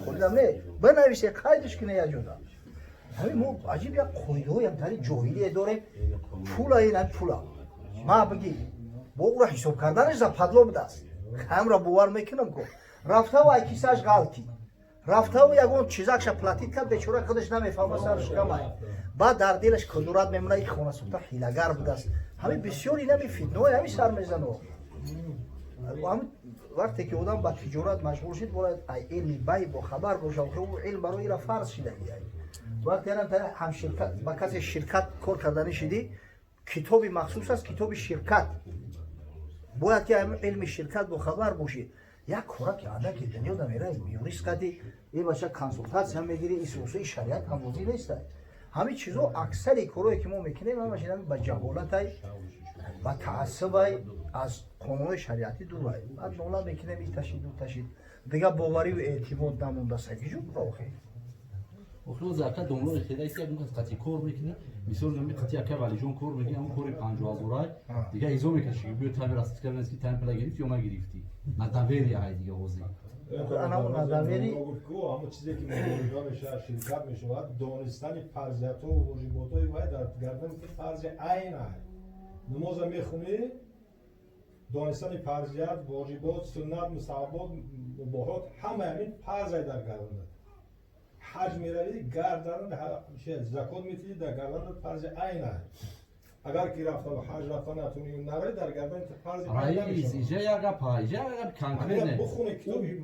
خودم نه بنویسه قیدش کنه یا جدا همین مو عجیب یک قیدوی هم تاری جاهلی داریم پولا این پولا ما بگی با او را حساب کردنش za padlo بدست هم را باور میکنم که رفته و کیسهش غلطی رفته و یگون چیزاکش پلاتید کرد بیچاره خودش نمیفهمه سرش کمه بعد در دلش کدورت میمونه این خونه سوخته حیله‌گر بوده است همین بسیار اینا می فتنه همین سر میزنه همین وقتی که آدم با تجارت مشغول شد باید علم بای با خبر باشه که او علم برای را فرض شده وقتی هم شرکت با کسی شرکت کار کردنی شدی کتابی مخصوص است کتاب شرکت باید که علم شرکت با خبر باشی یک کارا که آدم که دنیا دا میره یوریست کردی یه بچه کنسولتاسی هم میگیری این شریعت هم موضوع نیست همین چیزا اکثر کارهایی که ما میکنیم همش با جهالت و تعصب از قانون شریعتی دور بعد مولا میکنیم این تشید دیگه باوری و اعتماد نمونده سگیجو راخی وقتی زاکا دنبال خیلی است که اون قطعی کار میکنه مثلا میگم قطعی که ولی جون کار میکنه اون کاری 50000 دیگه ایزو میکشه بیو تعمیر است کردن است که تمپل گرفت یا ما گرفتی نداوری های دیگه حوزه انا اون نداوری همون چیزی که مدیریت میشه شرکت میشه باید دانستن فرضیات و واجبات های باید در گردن که فرض عین است نماز میخونی دانستن فرضیات واجبات سنت مستحبات مباحات همه همین فرض در گردن حج میروی گردن میشه زکات میتونی در گردن فرض عین است اگر کی رفته و حج رفته نتونی نروی در گردن فرض عین نمیشه اینجا یا گپا اینجا کانکریت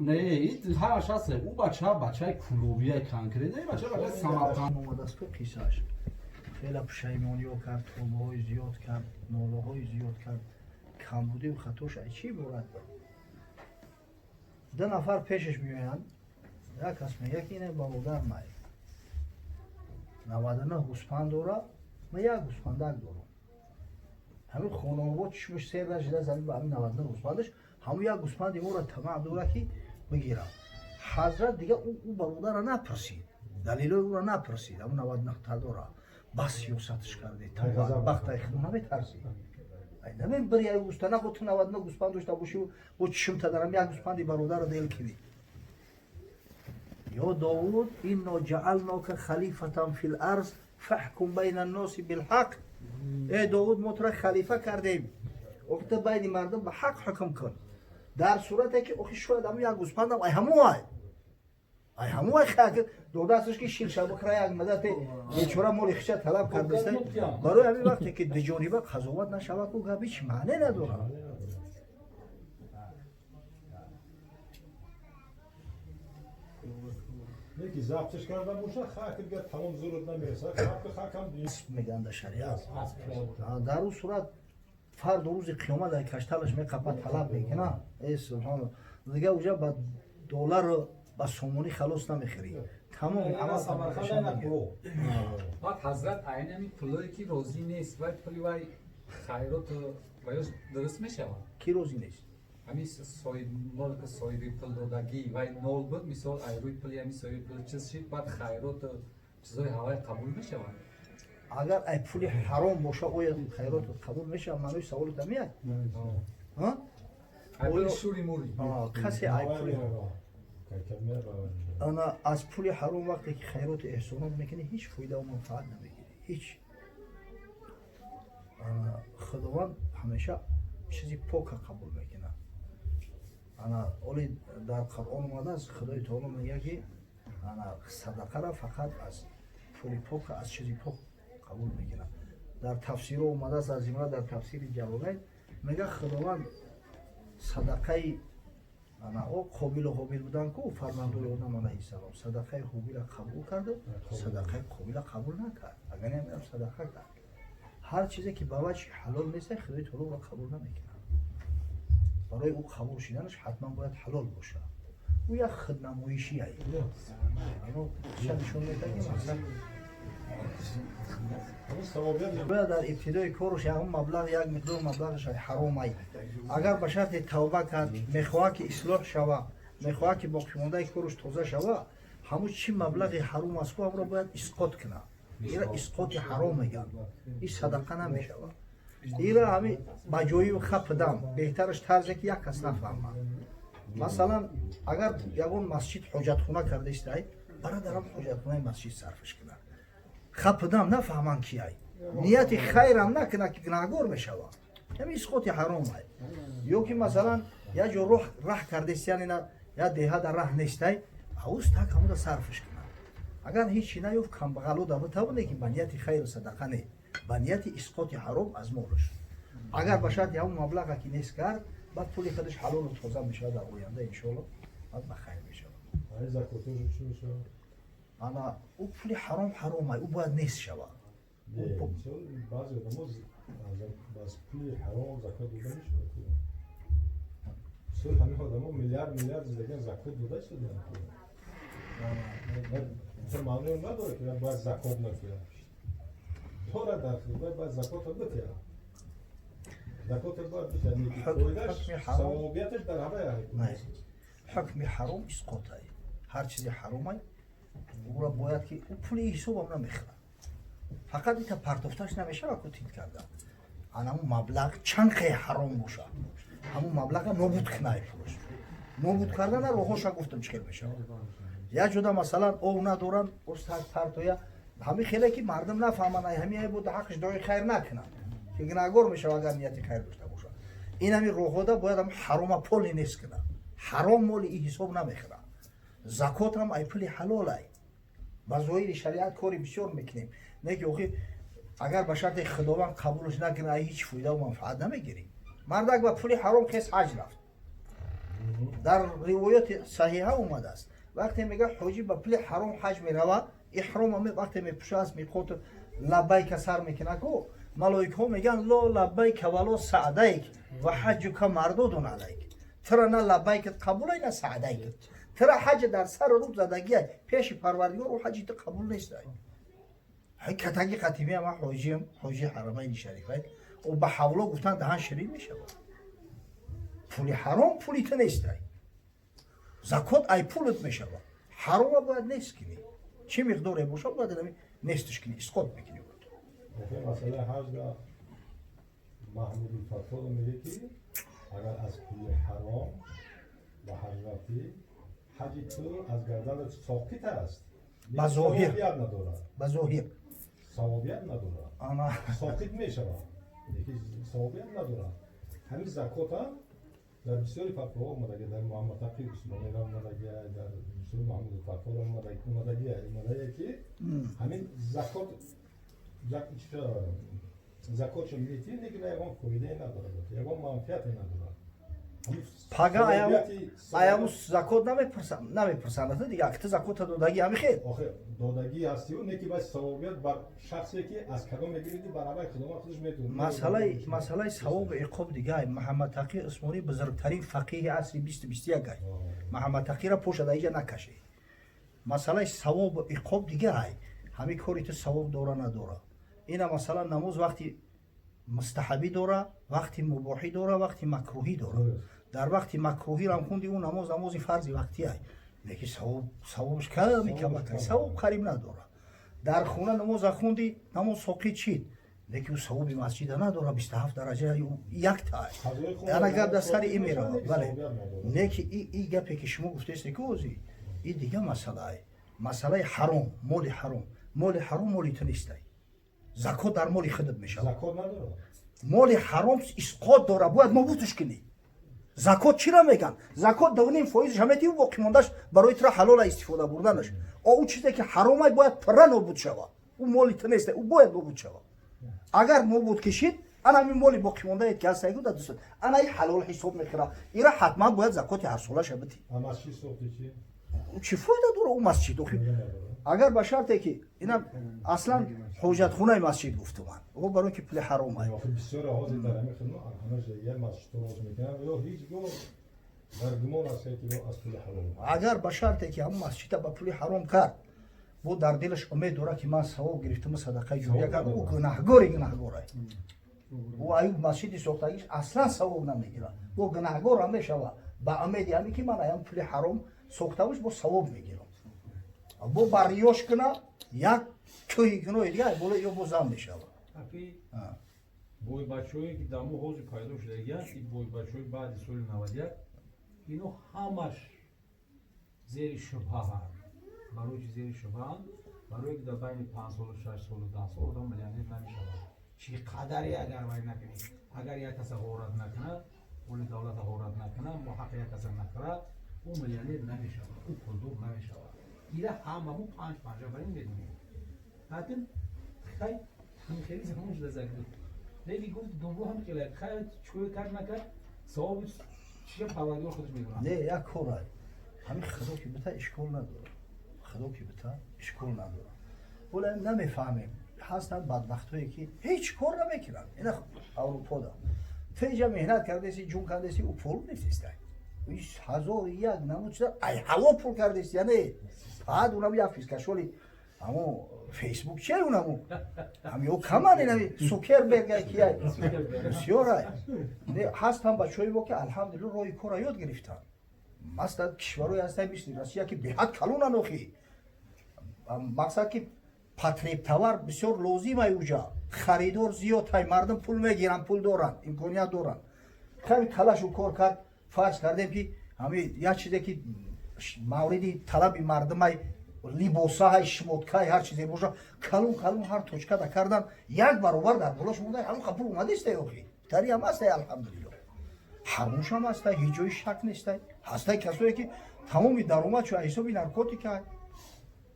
نه این همش هست او بچه کلوبیه کانکریت نه بچه سماپان اومد است به قیساش خیلی پشیمانی کرد توبه‌های زیاد کرد ناله‌های زیاد کرد کمبودی و خطاش چی بود دو نفر پیشش میآیند یک اسم یکی اینه برادر مای 99 گوسفند داره من یک گوسفندک دارم همین خانواده چشمش سیر نشده زمین با همین 99 گوسفندش همون یک گوسفند ما را طمع داره که بگیرم حضرت دیگه او برادر را نپرسید دلیل او را نپرسید همون 99 تا داره بس سیاستش کرده تا وقت خونه نمیترسید نمیم بری ای گوسفند خود تو 99 گوسفند داشته باشی و چشم تا دارم یک گوسفند برادر را دل کنی یا داوود اینا جعلناک خلیفة فی الارض فاحکم بین الناس بالحق ای داوود ما تو را خلیفه کردیم وقت بین مردم به حق حکم کن در صورتی که اخی شاید همون یک گوسفند هم ای همون خاطر دو دستش که شیر شبک را یک مدت بیچاره مال خشه طلب کرده است برای همین وقتی که دجانبه قضاوت نشود و گپ هیچ معنی نداره یکی ضبطش کردن باشه خاک دیگه تمام ضرورت نمیرسه خاک هم نیست میگن در شریعت در اون صورت فرد روز قیامت در کشتلش میقپه طلب میکنه ای سبحان دیگه اونجا با دلار و با سومونی خلاص نمیخری تمام عمل سمرخند بعد حضرت عین همین پولایی که روزی نیست باید پولی وای خیرات باید درست میشه کی روزی نیست همین مالک صاحبی پول دادگی وای نول بود مثال ایروی پولی همین صاحبی پول چیز شد بعد خیرات چیزای هوای قبول میشه اگر ای پولی حرام باشه آیا خیرات قبول میشه منوی سوالت میاد ها پول شوری موری کسی ای پولی انا از پول حرام وقتی که خیرات احسانات میکنی هیچ فایده و منفعت نمیگیری هیچ خداوند همیشه چیزی پاک قبول میکنه انا اولی در قرآن اومده است خدای تعالی میگه که انا صدقه را فقط از پول پاک از چیزی پاک قبول میکنه در تفسیر اومده است از این در تفسیر جوالین میگه خداوند صدقه انا او قابل و قابل بودن که فرمانده آدم علیه السلام صدقه قابل قبول کرد و صدقه قابل قبول نکرد اگر نمیدونم صدقه کرد هر چیزی که با وجه حلال نیست خدای تعالی را قبول نمیکنه برای او قبول شدنش حتما باید حلال باشه او یک خودنمایشی است اما شنشون میده که مثلا باید در ابتدای کارش اون مبلغ یک مقدار مبلغش حرام است اگر به شرط توبه کرد میخواد که اصلاح شود میخواد که باقی مانده کارش تازه شود همون چی مبلغ حرام است خو را باید اسقاط کنه اینا اسقاط حرام میگن این صدقه نمیشه اینا همین با جایی و خپ دم بهترش طرزی که یک کس نفهمه масалан агар ягон масҷид ҳоҷатхона карда истай бародарам ҳоҷатхонаи масҷид сарфш кунад хапдам нафаҳманд ки ай нияти хайрам накунад ки гунаҳгор мешавад ҳами исқоти ҳаром ай ё ки масалан я ҷо раҳ карда истаян я деҳада раҳ нестай авуз так ҳамуда сарфш кунад агар ҳечи наёфт камбағалода битавоне ки ба нияти хайру садақа не ба нияти исқоти ҳаром аз молш агар ба шарти ҳамун маблаға ки нест кард баъд пули худаш ҳалолу тоза мешавад дар оянда иншоалло баъд ба хайр мешавад закоташ чӣ мешавад ана ӯ пули ҳаром ҳаромай ӯ бояд нест шавад баъзе одамо аз пули ҳаром закот дода мешавад ҳамин одамо миллиард зиндагиан закот дода истодаанд маънӯ надорад ки бояд закот накунад дорад дар хизмат бояд закота битиҳад закота бояд битиҳад неки фоидаш савобияташ дар ҳамаи ҳукми ҳаром исқотай ҳар чизи ҳаромай ӯра бояд ки ӯ пули ҳисобам намехӯрад фақат ита партофташ намешавад ку тит карда анамун маблағ чанд қе ҳаром боша ҳамун маблаға нобуд кунай пулаш нобуд кардана роҳоша гуфтам чӣ хел мешавад як ҷода масалан ов надоранд партоя ҳами хеле ки мардум нафаҳманд ҳами буда ҳаққиш дои хайр накунанд ки гунаҳгор мешавад агар нияти хайр дошта бошад ин ҳами роҳода бояд ҳам ҳарома поли нест кунад ҳаром моли и ҳисоб намехӯрад закот ҳам ай пули ҳалолай ба зоҳири шариат кори бисёр мекунем не ки охи агар ба шарти худованд қабулш накунад ай ҳеҷ фоида ва манфаат намегирем мардак ба пули ҳаром хес ҳаҷ рафт дар ривояти саҳиҳа омадааст вақте мега ҳоҷӣ ба пули ҳаром ҳаҷ меравад иҳрома вақте мепӯша аз миқоти лаббайка сар мекунад ку малоикаҳо мегӯянд ло лаббайка вало саъдайк ва ҳаҷука мардудун алайк тира на лаббайкат қабулай на саъдайкат тира ҳаҷ дар сар рӯ задагиай пеши парвардигор ӯ ҳаҷи ту қабул нестай катаги қатими ама ҳоҷиам ҳоҷи ҳарамайни шарифай ӯ ба ҳавло гуфтан даҳан ширин мешавад пули ҳаром пули ту нестай закот ай пулут мешавад ҳарома бояд нест кунӣ чӣ миқдоре бошад бояд нестш кунӣ исқот мекунӣ масъала ҳаҷда маҳмуди фатво меге ки агар аз пули ҳаром ба ҳаҷ рафтӣ ҳаҷи ту аз гарданат соқит аст ба зоҳир надорад ба зоҳир савобият надорад соқит мешавад савобият надорад ҳамин закота дар бисёри фатвоҳо омадаги дар муҳаммад тақӣ усмонира омадагия дар бисёри муҳаммади фатво омадагия ки ҳамин закот закотшо метӣ неки ягон фоидаe надорад ягон манфиате надорад пага аяму закот намепурсанд дига акти закота додагӣ ҳами хел додагӣ ҳастиу неки баъд савобият бар шахсе ки аз кадом мегирди барабаи хидомат худаш метавонад масъалаи савобу иқоб дигай муҳаммад тақӣ усмонӣ бузургтарин фақиҳи асри 21 муҳаммад тақира пошада иҷа накаши масъалаи савобу иқоб дигай ҳами кори ту савоб дора надора ина масалан намоз вақти мустаҳабӣ дора вақти мубоҳӣ дора вақти макрӯҳӣ дора дар вақти макрӯҳирам хунди ӯ намози фарзи вақтияй леки савобш ками камакай савоб қариб надора дар хона намоза хунди намоз соқит шид леки ӯ савоби масҷида надора 27 дараҷа яктаа ана гап дар сари ин меравад бале леки и гапе ки шумо гуфтест ки ози и дига масъалаи ҳаром моли ҳаром моли ту нестай закот дар моли худат мешавад моли ҳаром исқот дора бояд нобудш кунӣ закот чира меган закот давним фоизш ҳамети боқимондаш барои тура ҳалола истифода бурданаш ӯ чизе ки ҳаромай бояд пурра нобуд шавад ӯ моли ту нестай ӯ бояд нобуд шавад агар нобуд кишид ана ҳамин моли боқимондаед ки ҳастайгу да дӯстад ана и ҳалол ҳисоб мекунад ира ҳатман бояд закоти ҳарсолаша битӣ чӣ фоида дора ӯ масҷид агар ба шарте ки ина аслан ҳоҷатхонаи масҷид гуфтуман ӯ барои ки пули ҳаромай агар ба шарте ки ҳамун масҷида ба пули ҳаром кард бо дар дилаш умед дора ки ман савоб гирифтам садақаи ҷория кардам ӯ гунаҳгорай ӯ аюб масҷиди сохтагиш аслан савоб намегирад бо гунаҳгор ҳам мешавад ба умеди ҳаме ки ман аям пули ҳаром сохтамаш бо савоб мегирам бо бариёш куна як чӯҳи гуноҳи дига бола ё бо зам мешавад бойбачҳое ки дар мо ҳозир пайдо шудагиянд ин бойбачҳои баъди соли 91 اینو همش زیر شبهه هم برای زیر شبهه هم برای که در بین 5 سال و 6 سال و 10 سال آدم میلیونر نمیشه چی قدری اگر وای نکنی اگر یک کس غورت نکنه ولی دولت غورت نکنه محقق یک کس نکنه اون میلیونر نمیشه اون پولدار نمیشه اینا هممون 5 برای میدونیم حتی خیلی خیلی زمانش لذت بود لیلی گفت دوباره هم خیلی خیلی چوی کرد نکرد صاحبش چیه پروردگار خودش میدونه نه یک کارای همین خدا که بتا اشکال نداره خدا که بتا اشکال نداره ولی نمیفهمیم هستن بدبختایی که هیچ کار نمیکنن اینا اروپا دا فیجا مهنت کردیسی جون کردیسی او پول نیستیسته 1001 نمود شده ای هوا پول کردیسی یعنی فقط اونم یک فیسکشولی همون فیسبوک چه اونمو همیو کمان اینمی سوکر برگه کیه بسیار هست هم بچه‌ای با که الحمدلله روی کار یاد گرفتن مثلا کشوری هستن بیشتر روسیه که به حد کلون انوخی مقصد که پاتریب توار بسیار لازم ای اوجا خریدار زیاد های مردم پول میگیرن پول دارن امکانیت دارن خیلی تلاش و کار کرد فرض کردیم که همین یک چیزی که موردی طلب مردم های لباسا های شمودکای هر چیزی باشه کلون هر توچکا دا کردن یک برابر در بلاش مونده همون قبول اومده است اوخی تری هم است الحمدلله حرموش هم است هیچ جای شک نیست هست کسایی که تمام درآمد چو حساب نارکوتیک های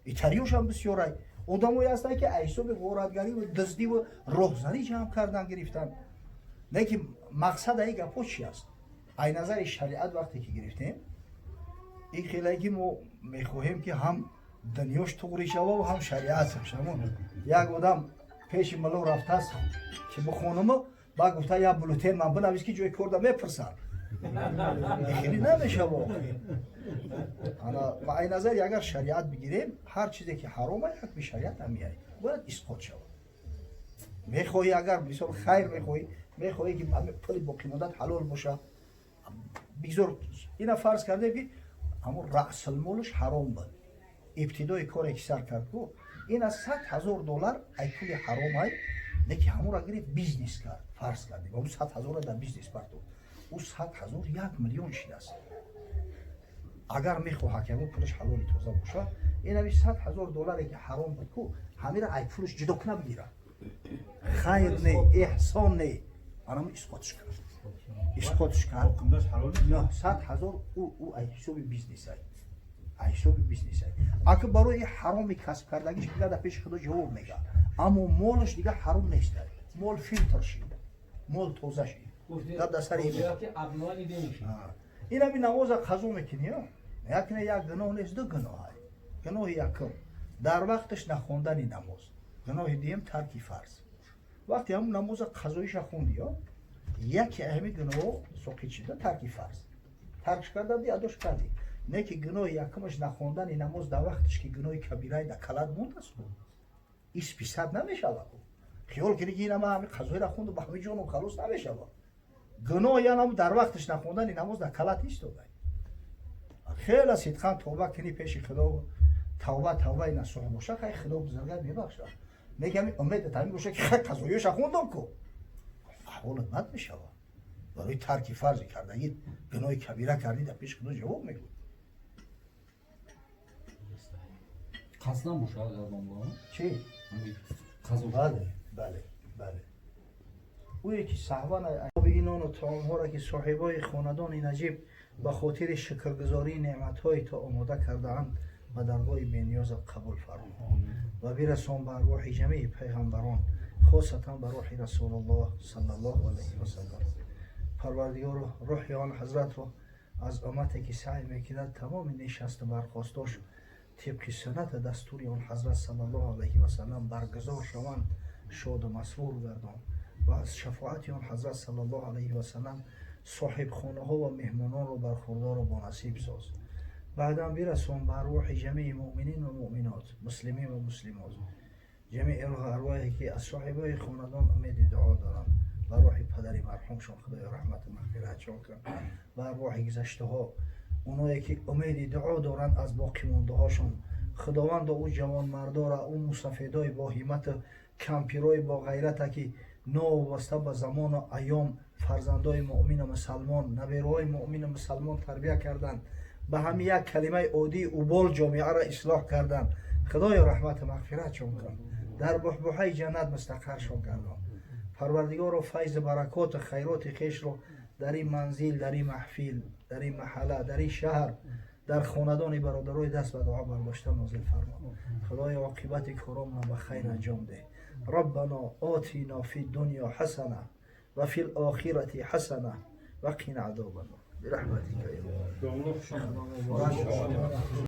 ایتاریوش هم بسیار آدمایی هستند که حساب غارتگری و دزدی و راهزنی جمع کردن گرفتن نه که مقصد این گپا چی است از نظر شریعت وقتی که گرفتیم این خیلی ما میخواهیم که هم دنیاش توری شود و هم شریعت شما یک آدم پیش ملو رفته است که بخونم با گفته یا بلوتین من بنویس که جای کردم میپرسن خیلی نمیشه واقعی انا با این نظر اگر شریعت بگیریم هر چیزی که حرامه یک به شریعت هم میایی باید اسقاط شود میخواهی اگر بسیار خیر میخواهی که پول باقی مدت حلال باشه بگذار اینا فرض کرده که اما رأس المالش حرام بود ابتدای کاری که سر کرد گو این از $100,000 ای پول حرام های نکی همون را گرفت بیزنس کرد فرض کردیم اون 100,000 در بیزنس پرداخت او 100,000 1 میلیون شده است اگر میخواه که اون پولش حلال تازه باشه این همی $100,000 که حرام بود کو همین را ای پولش جدا کنه بگیره خیر نه احسان نه آنم اسقاطش کرد اسقاطش کرد نه 100,000 او ای حساب بیزنس های حساب بیزنس های اگه برای حرام کسب کردگیش دیگه در پیش خدا جواب میگه اما مالش دیگه حرام نیست مال فیلتر شید مال توزه شید در سر این همی نماز قضا میکنی یک نه یک گناه نیست دو گناه های گناه یکم در وقتش نخوندن نماز گناه دیم ترک فرض وقتی هم نماز قضایش خوندی یکی اهمی گناه سوقی چیده ترک فرض ترکش کرده دی اداش کردی نه که گناه یکمش نخوندن نماز در وقتش که گناه کبیره در کلت موند است ایس پیصد نمیشه خیال کنی که این همه قضایی را خوند و به همه جان و خلاص نمیشه گناه یعنی در وقتش نخوندن نماز در کلت نیست خیلی صدقا توبه کنی پیش خدا توبه نصوح باشه خیلی خدا بزرگه میبخشه نگه امید تامی باشه که خیلی قضاییش خوندم کو احوالت بد میشه برای ترک فرضی کردگی گناه کبیره کردی در پیش خدا جواب میگو قصدن باشه اگر بانگاه چی؟ قضا بله او یکی صحبان اینان و طعام ها را که صاحبای خاندان نجیب به خاطر شکرگزاری نعمت های تا آماده کرده اند و درگاه بینیاز قبول فرمود و برسان به ارواح جمعی پیغمبران خاصتا به روح رسول الله صلی الله علیه و سلم پروردگار روح آن حضرت را از امتی که سعی میکند تمام نشست برخواستاش طبق سنت دستور آن حضرت صلی الله علیه و سلم برگزار شوند شاد و مسرور گردان و از شفاعت آن حضرت صلی الله علیه و سلم صاحب خانه ها و مهمانان را برخوردار و بانصیب ساز بعدا برسان به ارواح جمعی مؤمنین و مؤمنات مسلمین و مسلمات جمعی ارواحی که از صاحبای خاندان امید دعا دارند و روح پدر مرحومشان خدای رحمت و مغفرت کن و ارواح گذشته ها اونایی که امید دعا دارند از باقی مانده هاشون خداوند او جوان مردارا او مسافدای با همت کمپیرای با غیرت که نو واسطه به زمان و ایام فرزندای مؤمن و مسلمان، نبیروهای مؤمن و مسلمان تربیت کردند، به همین یک کلمه عادی اوبال جامعه را اصلاح کردند. خدای رحمت مغفرتشون کن، در بحبوحه جنت مستقرشون گردان. پروردگار و فیض برکات و خیرات خیش رو در این منزل، در این محفل، در این محله، در این شهر، در خاندان برادرای دست به دعا برداشته نازل فرما. خدای عاقبت کارام را به خیر انجام ده. ربنا آتینا فی الدنیا حسنه و فی الاخرة حسنه و قنا عذاب النار برحمتک یا الله.